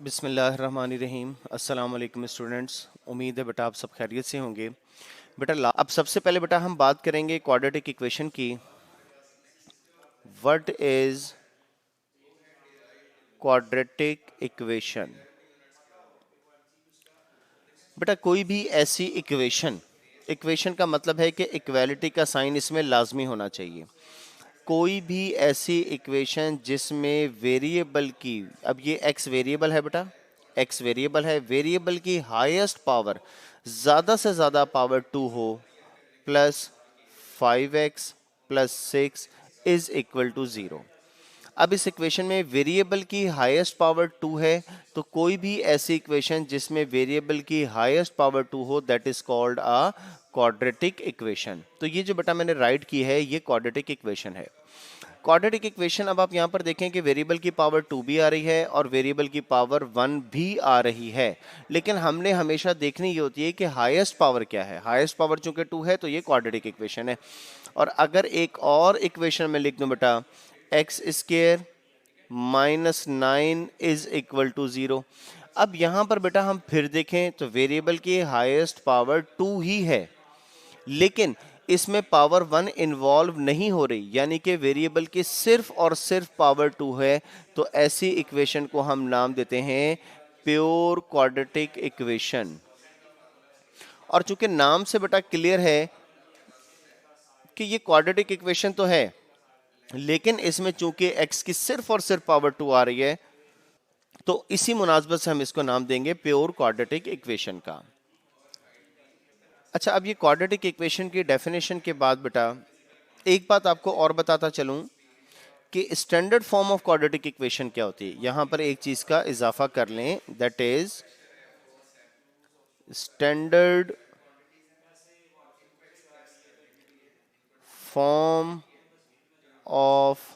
बिस्मिल्लाहिर्रहमानिर्रहीम। अस्सलाम वालेकुम स्टूडेंट्स। उम्मीद है बेटा आप सब खैरियत से होंगे। बेटा अब सबसे पहले बेटा हम बात करेंगे क्वाड्रेटिक इक्वेशन की। What is quadratic equation? बेटा कोई भी ऐसी इक्वेशन, इक्वेशन का मतलब है कि इक्वालिटी का साइन इसमें लाजमी होना चाहिए। कोई भी ऐसी इक्वेशन जिसमें वेरिएबल की, अब ये x वेरिएबल है बेटा, x वेरिएबल है, वेरिएबल की हाईएस्ट पावर ज़्यादा से ज़्यादा पावर 2 हो, plus 5x plus 6 is equal to 0। अब इस इक्वेशन में वेरिएबल की हाईएस्ट पावर 2 है, तो कोई भी ऐसी इक्वेशन जिसमें वेरिएबल की हाईएस्ट पावर 2 हो, that is called a quadratic equation. तो ये जो बेटा मैंने राइट की है, ये क्वाड्रेटिक इक्वेशन है। क्वाड्रेटिक इक्वेशन, अब आप यहाँ पर देखें कि वेरिएबल की पावर 2 भी आ रही है और वेरिएबल की पावर 1 भी आ रही है, लेकिन हमने हमेशा देखनी ये होती है कि हाईएस्ट पावर क्या है। हाईएस्ट पावर चूंकि 2 है तो ये क्वाड्रेटिक इक्वेशन है। और अगर एक और इक्वेशन में लिख दूं बेटा, x square minus 9 is equal to 0। अब यहां पर बेटा हम फिर देखें तो वेरिएबल की हाईएस्ट पावर 2 ही है, लेकिन इसमें पावर 1 इन्वॉल्व नहीं हो रही, यानी कि वेरिएबल की सिर्फ और सिर्फ पावर 2 है। तो ऐसी इक्वेशन को हम नाम देते हैं प्योर क्वाड्रेटिक इक्वेशन। और चूंकि नाम से बेटा क्लियर है कि ये क्वाड्रेटिक इक्वेशन तो है, लेकिन इसमें चूंकि x की सिर्फ और सिर्फ पावर 2 आ रही है, तो इसी मुनासबत से हम इसको नाम देंगे प्योर क्वाड्रेटिक इक्वेशन का। अच्छा, अब ये क्वाड्रेटिक इक्वेशन की डेफिनेशन के बाद बेटा एक बात आपको और बताता चलूं कि standard form of quadratic equation क्या होती है। यहां पर एक चीज का इजाफा कर लें, that is standard form of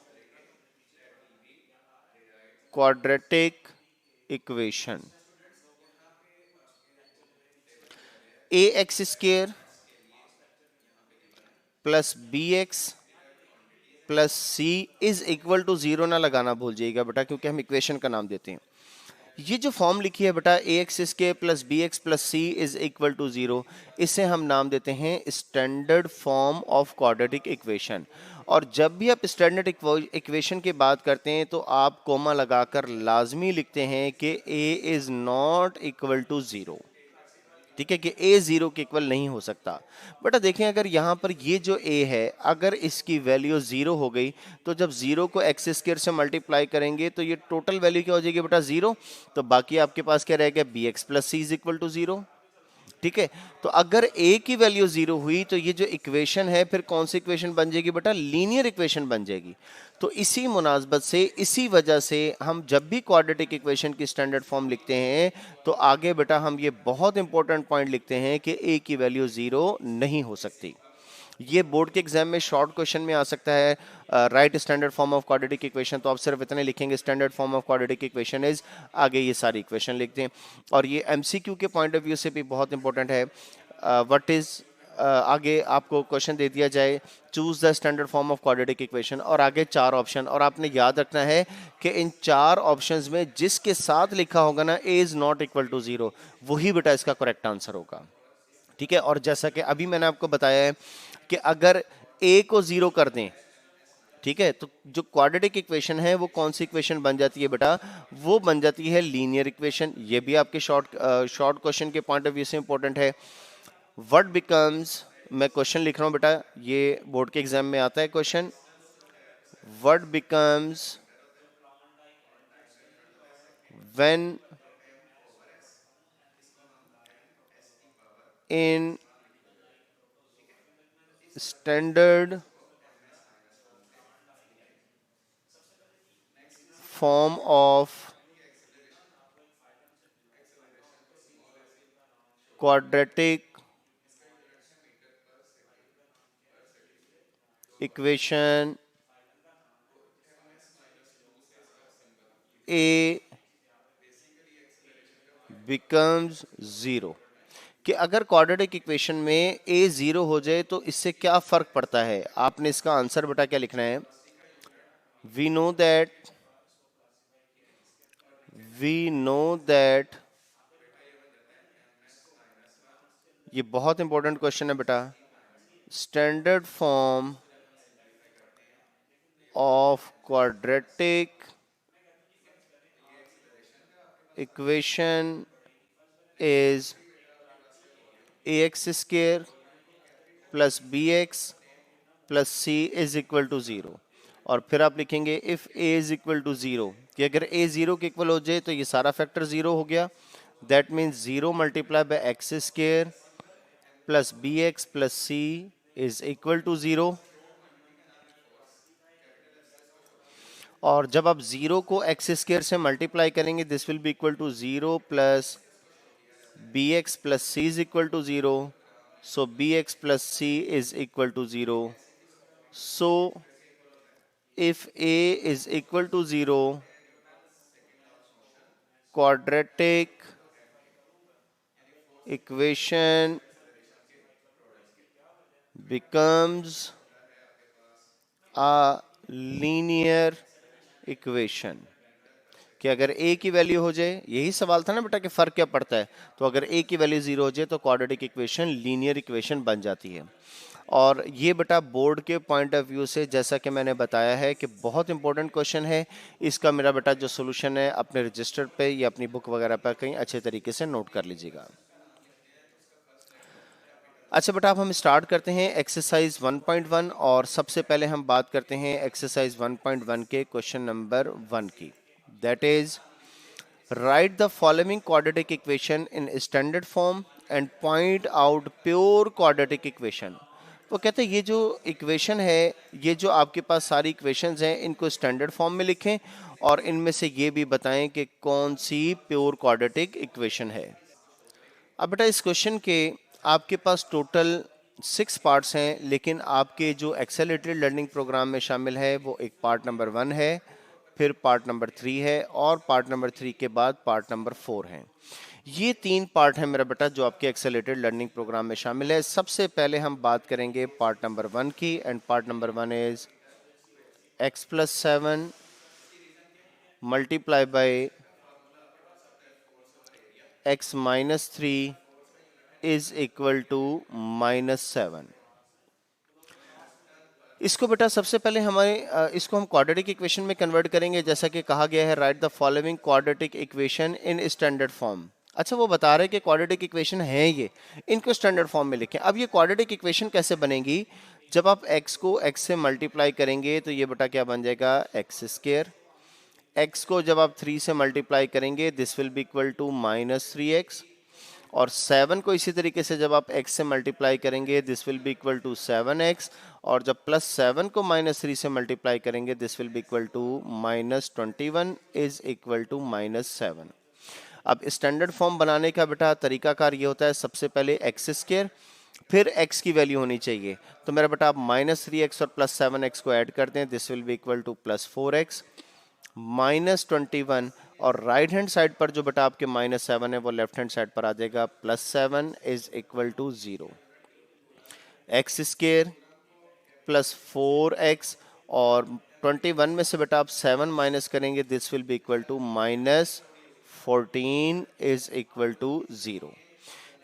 quadratic equation. A x square plus B x plus C is equal to 0 ना लगाना भूल जाइएगा बेटा, क्योंकि हम इक्वेशन का नाम देते हैं। ये जो फॉर्म लिखी है बेटा, A X square plus B x plus C is equal to 0, इसे हम नाम देते हैं standard form of quadratic equation. और जब भी आप स्टैंडर्ड इक्वेशन की बात करते हैं तो आप कोमा लगाकर लाजमी लिखते हैं कि ए इज नॉट इक्वल टू 0। ठीक है, कि a 0 के इक्वल नहीं हो सकता। बेटा देखें, अगर यहाँ पर ये जो a है, अगर इसकी वैल्यू 0 हो गई, तो जब 0 को एक्स स्क्वायर से मल्टीप्लाई करेंगे तो ये टोटल वैल्यू क्या हो जाएगी बेटा, 0। तो बाकी आपके पास क्या रहेगा, b x plus C is equal to 0। ठीक है, तो अगर a की वैल्यू 0 हुई तो ये जो इक्वेशन है फिर कौन सी इक्वेशन बन जाएगी बेटा, लीनियर इक्वेशन बन जाएगी। तो इसी मुनासबत से, इसी वजह से हम जब भी क्वाड्रेटिक इक्वेशन की स्टैंडर्ड फॉर्म लिखते हैं तो आगे बेटा हम ये बहुत इंपॉर्टेंट पॉइंट लिखते हैं कि a की वैल्यू 0 नहीं हो सकती। ये बोर्ड के एग्जाम में शॉर्ट क्वेश्चन में आ सकता है, right standard form of quadratic equation. तो आप सिर्फ इतने लिखेंगे, standard form of quadratic equation is, आगे ये सारी इक्वेशन लिख दें। और ये एमसीक्यू के पॉइंट ऑफ व्यू से भी बहुत इंपॉर्टेंट है। व्हाट इज, आगे आपको क्वेश्चन दे दिया जाए, choose the standard form of quadratic equation, और आगे 4 ऑप्शन, और आपने याद रखना है कि इन 4 ऑप्शंस में जिसके साथ लिखा होगा ना ए इज नॉट इक्वल टू 0, वही बेटा इसका करेक्ट आंसर होगा। ठीक है, और जैसा कि अभी मैंने आपको बताया है कि अगर a को 0 कर दें, ठीक है, तो जो क्वाड्रेटिक इक्वेशन है वो कौन सी इक्वेशन बन जाती है बेटा, वो बन जाती है लीनियर इक्वेशन। ये भी आपके शॉर्ट क्वेश्चन के पॉइंट ऑफ व्यू से इंपॉर्टेंट है। व्हाट बिकम्स, मैं क्वेश्चन लिख रहा हूं बेटा, ये बोर्ड के एग्जाम में आता है question. What becomes when in standard form of quadratic equation a becomes 0। कि अगर क्वाड्रेटिक इक्वेशन में a 0 हो जाए तो इससे क्या फर्क पड़ता है, आपने इसका आंसर बेटा क्या लिखना है, we know that we know that, ये बहुत इंपॉर्टेंट क्वेश्चन है बेटा, standard form of quadratic equation is ax square plus bx plus C is equal to zero. और फिर आप लिखेंगे if a is equal to zero, कि अगर a जीरो के इक्वल हो जाए तो ये सारा फैक्टर जीरो हो गया। That means zero multiply by x square plus B x plus C is equal to zero. और जब आप जीरो को एक्स स्क्वायर से मल्टीप्लाई करेंगे this will be equal to zero plus B x plus C is equal to zero. So b x plus C is equal to zero. So if a is equal to 0, quadratic equation becomes a linear equation। कि अगर a की value हो जाए, यही सवाल था ना बेटा कि फर्क क्या पड़ता है, तो अगर a की वैल्यू 0 हो जाए तो क्वाड्रेटिक इक्वेशन लीनियर इक्वेशन बन जाती है। और ये बेटा बोर्ड के पॉइंट ऑफ व्यू से जैसा कि मैंने बताया है कि बहुत इंपॉर्टेंट क्वेश्चन है। इसका मेरा बेटा जो सोल्यूशन है अपने रजिस्टर पे या अपनी बुक वगैरह पर कहीं अच्छे तरीके से नोट कर लीजिएगा। अच्छा बेटा, अब हम स्टार्ट करते हैं एक्सरसाइज 1.1 और सबसे पहले हम बात करते हैं एक्सरसाइज 1.1 के क्वेश्चन नंबर 1 की। That is right the following quadratic equation in standard form and point out pure quadratic equation. वो कहते हैं ये जो इक्वेशन है, ये जो आपके पास सारी इक्वेशंस हैं, इनको स्टैंडर्ड फॉर्म में लिखें और इनमें से ये भी बताएं कि कौन सी प्योर क्वाड्रेटिक इक्वेशन है। अब बेटा इस क्वेश्चन के आपके पास टोटल 6 पार्ट्स हैं, लेकिन आपके जो एक्सेलरेटेड लर्निंग प्रोग्राम में शामिल है वो एक पार्ट नंबर 1 है, फिर पार्ट नंबर 3 है और पार्ट नंबर 3 के बाद पार्ट नंबर 4 है। ये 3 पार्ट है मेरा बेटा जो आपके एक्सेलरेटेड लर्निंग प्रोग्राम में शामिल है। सबसे पहले हम बात करेंगे पार्ट नंबर 1 की, and part number 1 is x plus 7 multiply by x minus 3 is equal to -7। इसको बेटा सबसे पहले इसको हम क्वाड्रेटिक इक्वेशन में कन्वर्ट करेंगे, जैसा कि कहा गया है right the following quadratic equation in standard form. अच्छा, वो बता रहे हैं कि क्वाड्रेटिक इक्वेशन है ये, इनको स्टैंडर्ड फॉर्म में लिखें। अब ये क्वाड्रेटिक इक्वेशन कैसे बनेगी? जब आप x को x से मल्टीप्लाई करेंगे तो ये बेटा क्या बन जाएगा, एक्स स्क्वायर। x को जब आप 3 से मल्टीप्लाई करेंगे this will be equal to -3x। और 7 को इसी तरीके से जब आप x से मल्टीप्लाई करेंगे this will be equal to 7x। और जब +7 को -3 से मल्टीप्लाई करेंगे this will be equal to -21 is equal to -7। अब स्टैंडर्ड फॉर्म बनाने का बेटा तरीकाकार ये होता है, सबसे पहले एक्स स्क्वायर फिर x की वैल्यू होनी चाहिए। तो मेरा बेटा आप -3x और +7x को ऐड कर दें, this will be equal to +4x -21। और राइट हैंड साइड पर जो बेटा आपके -7 है वो लेफ्ट हैंड साइड पर आ जाएगा, +7 is equal to 0। X square plus 4x और 21 में से बेटा आप 7 माइनस करेंगे this will be equal to -14 is equal to 0।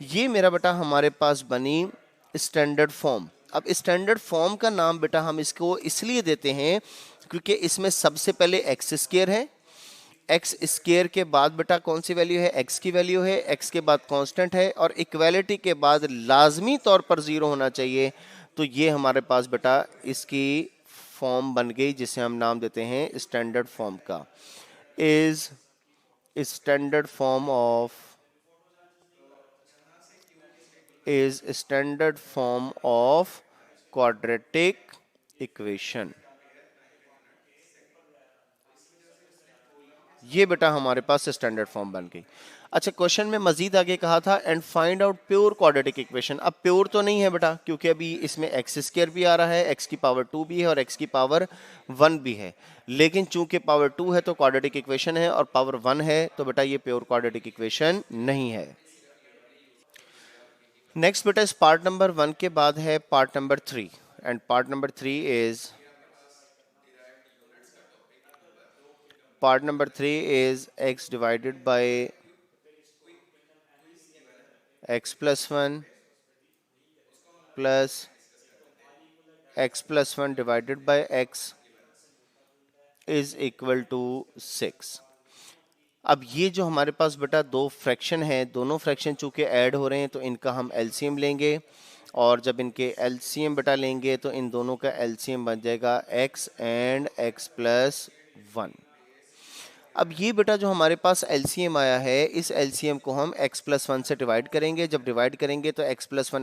ये मेरा बेटा हमारे पास बनी स्टैंडर्ड फॉर्म। अब स्टैंडर्ड फॉर्म का नाम बेटा हम इसको इसलिए देते हैं क्योंकि इसमें सबसे पहले एक्स स्क्वायर है, एक्स स्क्वायर के बाद बेटा कौन सी वैल्यू है, एक्स की वैल्यू है, एक्स के बाद कांस्टेंट है और इक्वालिटी के बाद लाजमी तौर पर 0 होना चाहिए। तो ये हमारे पास बेटा इसकी फॉर्म बन गई जिसे हम नाम देते हैं स्टैंडर्ड फॉर्म का। Is standard form of quadratic equation. ये बेटा हमारे पास स्टैंडर्ड फॉर्म बन गई। अच्छा, क्वेश्चन में मजीद आगे कहा था and find out pure quadratic equation. अब प्योर तो नहीं है बेटा क्योंकि अभी इसमें एक्स स्क्वायर भी आ रहा है, एक्स की पावर 2 भी है और एक्स की पावर 1 भी है, लेकिन चूंकि पावर 2 है तो क्वाड्रेटिक इक्वेशन है और पावर 1 है तो बेटा ये प्योर क्वाड्रेटिक इक्वेशन नहीं है। नेक्स्ट बेटा इस पार्ट नंबर 1 के बाद है part number 3 and part number 3 is part number 3 is x divided by x plus 1 plus x plus 1 divided by x is equal to 6। अब ये जो हमारे पास बेटा दो फ्रैक्शन है, दोनों फ्रैक्शन चूंकि ऐड हो रहे हैं तो इनका हम एलसीएम लेंगे, और जब इनके एलसीएम बेटा लेंगे तो इन दोनों का एलसीएम बन जाएगा x एंड x प्लस 1। अब ये बेटा जो हमारे पास एलसीएम आया है, इस एलसीएम को हम x प्लस 1 से डिवाइड करेंगे। जब डिवाइड करेंगे तो x प्लस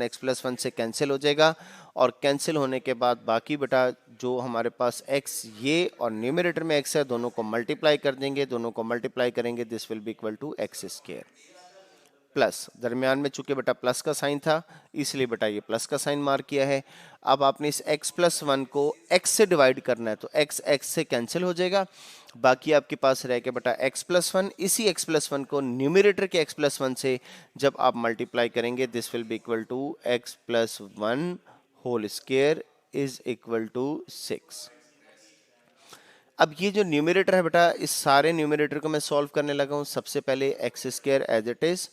1 से कैंसिल हो जाएगा, और कैंसिल होने के बाद बाकी बेटा जो हमारे पास x ये और न्यूमरेटर में x है, दोनों को मल्टीप्लाई कर देंगे। दोनों को मल्टीप्लाई करेंगे, this will be equal to x square plus, दरमियान में चूंकि बेटा प्लस का साइन था इसलिए बेटा ये प्लस का साइन मार्क किया है। अब आपने इस x प्लस 1 को x से डिवाइड करना है तो x x से कैंसिल हो जाएगा, बाकी आपके पास रह गया बेटा x प्लस 1। इसी x प्लस 1 को न्यूमरेटर के x प्लस 1 से जब आप मल्टीप्लाई करेंगे, this will be equal to x plus 1 whole square is equal to 6। अब ये जो न्यूमरेटर है बेटा, इस सारे न्यूमरेटर को मैं सॉल्व करने लगा हूं। सबसे पहले x square as it is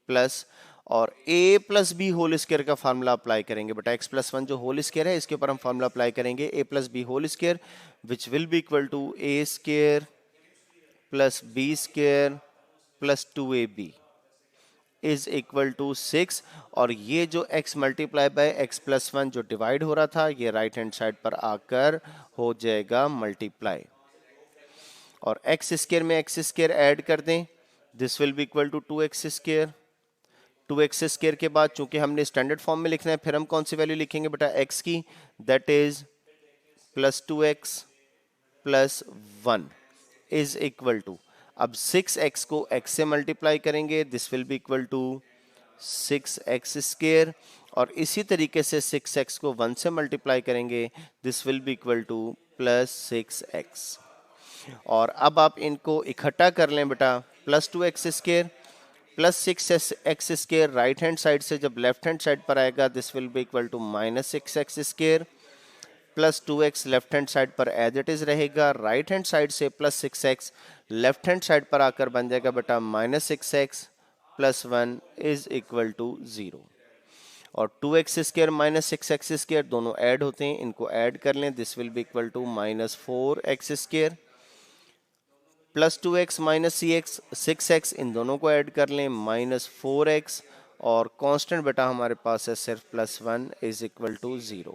plus और a plus b whole square का फार्मूला अप्लाई करेंगे बेटा। x प्लस 1 जो होल स्क्वायर है इसके ऊपर हम फार्मूला अप्लाई करेंगे a plus b whole square, which will be equal to a square plus b square plus 2ab is equal to 6। और ये जो x multiply by x plus 1 जो डिवाइड हो रहा था, ये राइट हैंड साइड पर आकर हो जाएगा मल्टीप्लाई, और x स्क्वायर में x स्क्वायर ऐड कर दें, this will be equal to 2x square. 2x square के बाद चूंकि हमने स्टैंडर्ड फॉर्म में लिखना है, फिर हम कौन सी वैल्यू लिखेंगे बेटा x की, that is plus 2x plus 1 is equal to, अब 6x को x से मल्टीप्लाई करेंगे, this will be equal to 6x square, और इसी तरीके से 6x को 1 से मल्टीप्लाई करेंगे, this will be equal to plus 6x। और अब आप इनको इकट्ठा कर लें बेटा, plus 2x square plus 6x square right hand side से जब लेफ्ट हैंड साइड पर आएगा, this will be equal to minus 6x square plus 2x left hand side पर एज इट इज रहेगा। राइट हैंड साइड से plus 6x left hand side पर आकर बन जाएगा बेटा minus 6x plus 1 is equal to 0। और 2x square minus 6x square दोनों ऐड होते हैं, इनको ऐड कर लें, this will be equal to minus 4x square plus 2x minus 6x, इन दोनों को ऐड कर लें, माइनस 4x, और कांस्टेंट बेटा हमारे पास है सिर्फ प्लस 1 इज इक्वल टू 0।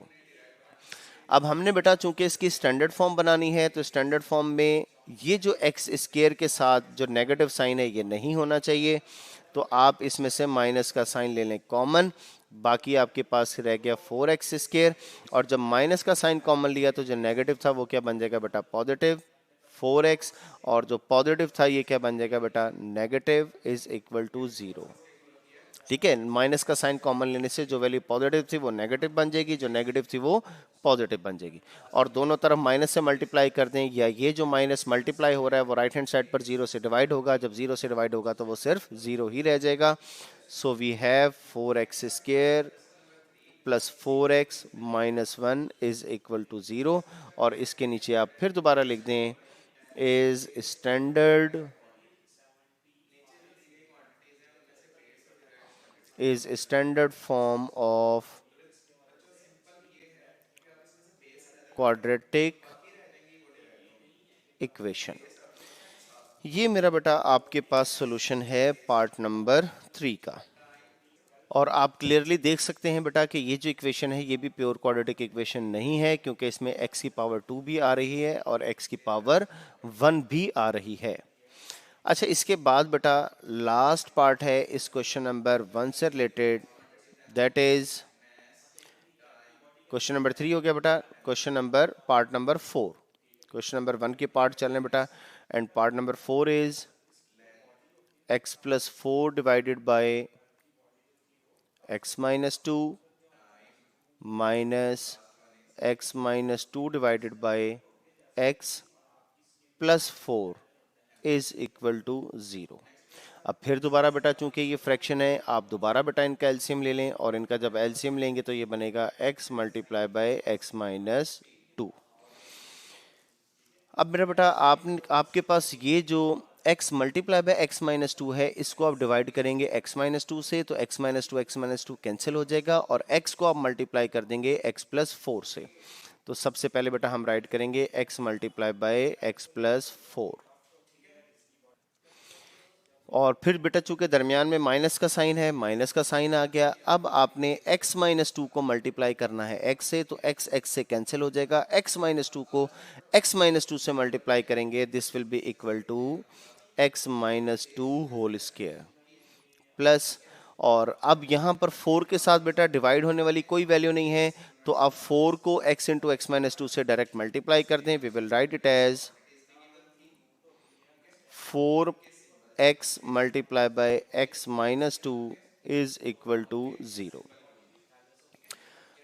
अब हमने बेटा चूंकि इसकी स्टैंडर्ड फॉर्म बनानी है, तो स्टैंडर्ड फॉर्म में ये जो x स्क्वायर के साथ जो नेगेटिव साइन है ये नहीं होना चाहिए, तो आप इसमें से माइनस का साइन ले लें कॉमन, बाकी आपके पास रह गया 4x स्क्वायर, और जब माइनस का साइन कॉमन लिया तो जो नेगेटिव था वो क्या बन जाएगा बेटा पॉजिटिव 4x, और जो पॉजिटिव था ये क्या बन जाएगा बेटा नेगेटिव इज इक्वल टू 0। ठीक है, माइनस का साइन कॉमन लेने से जो वैल्यू पॉजिटिव थी वो नेगेटिव बन जाएगी, जो नेगेटिव थी वो पॉजिटिव बन जाएगी, और दोनों तरफ माइनस से मल्टीप्लाई कर दें, या ये जो माइनस मल्टीप्लाई हो रहा है वो राइट हैंड साइड पर 0 से डिवाइड होगा, जब 0 से डिवाइड होगा तो वो सिर्फ 0 ही रह जाएगा। So we have 4x square plus 4x minus 1 is equal to 0, और इसके नीचे आप फिर दोबारा लिख दें is standard form of quadratic equation। ये मेरा बेटा आपके पास सॉल्यूशन है पार्ट नंबर 3 का, और आप क्लियरली देख सकते हैं बेटा कि ये जो इक्वेशन है ये भी प्योर क्वाड्रेटिक इक्वेशन नहीं है, क्योंकि इसमें x की पावर 2 भी आ रही है और x की पावर 1 भी आ रही है। अच्छा, इसके बाद बेटा लास्ट पार्ट है इस क्वेश्चन नंबर 1 से related, that is question number 3 हो गया बेटा। Question number part number 4, question number 1 के पार्ट चल रहे हैं बेटा, and part number 4 is x plus 4 divided by x minus 2 minus x minus 2 divided by x plus 4 is equal to 0। अब फिर दोबारा बेटा चूंकि ये फ्रैक्शन है, आप दोबारा बेटा इनका एलसीएम ले लें, और इनका जब एलसीएम लेंगे तो ये बनेगा x multiply by x minus 2। अब मेरा बेटा आपके पास ये जो x multiply by x minus to है, इसको आप डिवाइड करेंगे x माइनस टू से, तो x माइनस टू कैंसिल हो जाएगा और x को आप मल्टीप्लाई कर देंगे x प्लस फोर से। तो सबसे पहले बेटा हम राइट करेंगे x multiply by x plus four, और फिर बेटा चूंकि दरमियान में माइनस का साइन है, माइनस का साइन आ गया। अब आपने x माइनस टू को मल्टीप्लाई करना है x से, तो x से कैंसिल हो जाएगा। x माइनस टू को x माइनस टू से मल्टीप्लाई करेंगे, this will be equal to x minus two whole square plus, और अब यहां पर 4 के साथ बेटा डिवाइड होने वाली कोई वैल्यू नहीं है, तो आप 4 को x into x minus two से डायरेक्ट मल्टीप्लाई कर दें। We will write it as 4x multiplied by x minus 2 is equal to 0।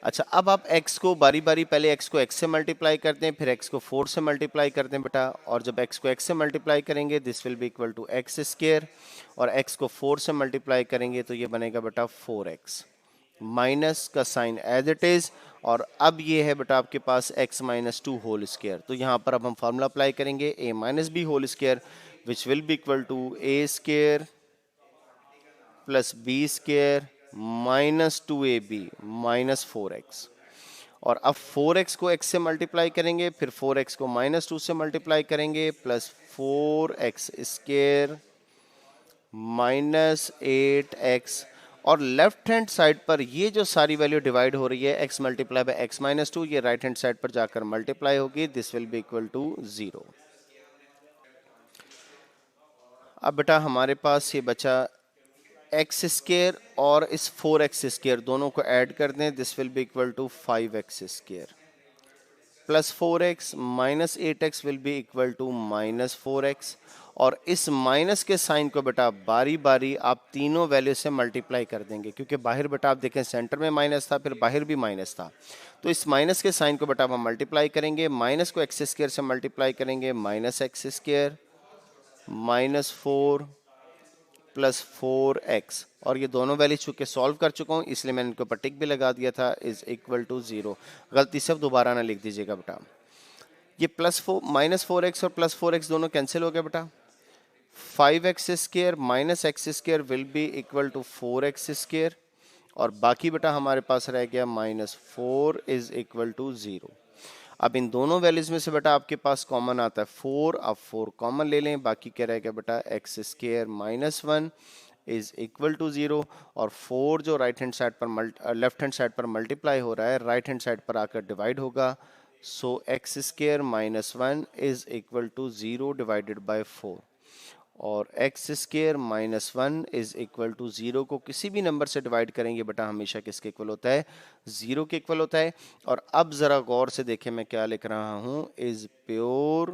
अच्छा, अब आप x को बारी बारी पहले x को x से मल्टीप्लाई करते हैं, फिर x को 4 से मल्टीप्लाई करते हैं बेटा, और जब x को x से मल्टीप्लाई करेंगे this will be equal to x square, और x को 4 से मल्टीप्लाई करेंगे तो ये बनेगा बेटा 4x, माइनस का साइन एज इट इज, और अब ये है बेटा आपके पास x minus two whole square. तो यहाँ पर अब हम फॉर्मूला अप्लाई करेंगे a minus b whole square which will be equal to a square plus b square minus two a b minus 4x, और अब 4x को x से मल्टीप्लाई करेंगे, फिर 4x को माइनस टू से मल्टीप्लाई करेंगे, plus 4x square minus 8x, और लेफ्ट हैंड साइड पर ये जो सारी वैल्यू डिवाइड हो रही है x multiply by x minus two, ये राइट हैंड साइड पर जाकर मल्टीप्लाई होगी, this will be equal to 0। अब बेटा हमारे पास ये बचा एक्स स्क्वायर और इस 4x स्क्वायर दोनों को ऐड कर दें, this will be equal to 5x square plus 4x minus 8x will be equal to minus 4x, और इस माइनस के साइन को बेटा बारी बारी आप तीनों वैल्यू से मल्टीप्लाई कर देंगे, क्योंकि बाहर बेटा आप देखें सेंटर में माइनस था, फिर बाहर भी माइनस था, तो इस माइनस के साइन को बेटा हम मल्टीप्लाई करेंगे, माइनस को एक्स स्क्वायर से मल्टीप्लाई करेंगे, minus x square minus 4 plus 4x, और ये दोनों वैल्यू चूंकि सॉल्व कर चुका हूँ इसलिए मैंने इनके ऊपर टिक भी लगा दिया था, इज इक्वल टू 0। गलती से अब दोबारा ना लिख दीजिएगा बेटा। ये माइनस 4x और प्लस 4x दोनों कैंसिल हो गए बेटा, 5x square minus x square will be equal to 4x square, और बाकी बेटा हमारे पास रह गया माइनस 4 इज इक्वल टू 0। अब इन दोनों वैल्यूज में से बेटा आपके पास कॉमन आता है 4, अब 4 कॉमन ले लें, बाकी क्या रह गया बेटा x square minus 1 is equal to 0, और 4 जो राइट हैंड साइड पर लेफ्ट हैंड साइड पर मल्टीप्लाई हो रहा है राइट हैंड साइड पर आकर डिवाइड होगा, so X square minus 1 is equal to 0 divided by 4, और X square minus 1 is equal to 0 को किसी भी नंबर से डिवाइड करेंगे बेटा हमेशा किसके इक्वल होता है, 0 के इक्वल होता है। और अब जरा गौर से देखें मैं क्या लिख रहा हूं, इज प्योर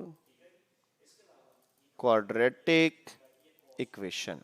क्वाड्रेटिक इक्वेशन।